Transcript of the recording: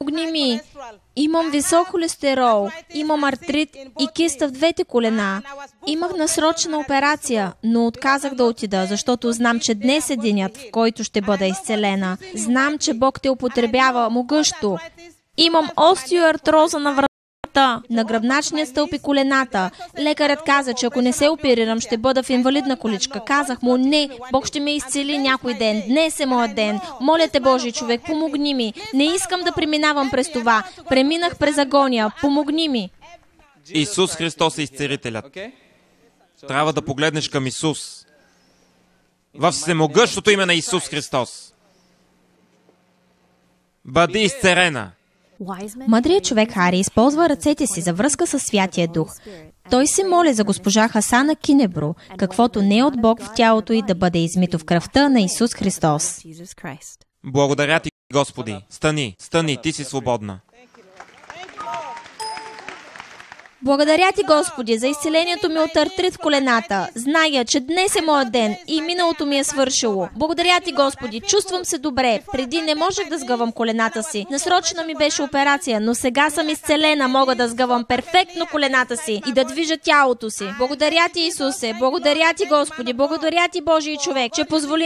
Помогни ми. Имам висок холестерол, имам артрит и киста в двете колена. Имах насрочена операция, но отказах да отида, защото знам, че днес е денят, в който ще бъда изцелена. Знам, че Бог те употребява могъщо. Имам остеоартроза на вратата, на гръбначния стълб и колената. Лекарят каза, че ако не се оперирам, ще бъда в инвалидна количка. Казах му, не, Бог ще ме изцели някой ден. Днес е моят ден. Моля те, Божий човек, помогни ми. Не искам да преминавам през това. Преминах през агония. Помогни ми. Исус Христос е изцелителят. Трябва да погледнеш към Исус. В всемогъщото име на Исус Христос. Бъди изцелена. Мъдрият човек Хари използва ръцете си за връзка с Святия Дух. Той се моли за госпожа Хасана Кинебро, каквото не е от Бог в тялото й да бъде измито в кръвта на Исус Христос. Благодаря ти, Господи. Стани, ти си свободна. Благодаря ти, Господи, за изцелението ми от артрит в колената. Зная, че днес е моят ден и миналото ми е свършило. Благодаря ти, Господи, чувствам се добре. Преди не можех да сгъвам колената си. Насрочена ми беше операция, но сега съм изцелена. Мога да сгъвам перфектно колената си и да движа тялото си. Благодаря ти, Исусе. Благодаря ти, Господи. Благодаря ти, Божий човек, че позволи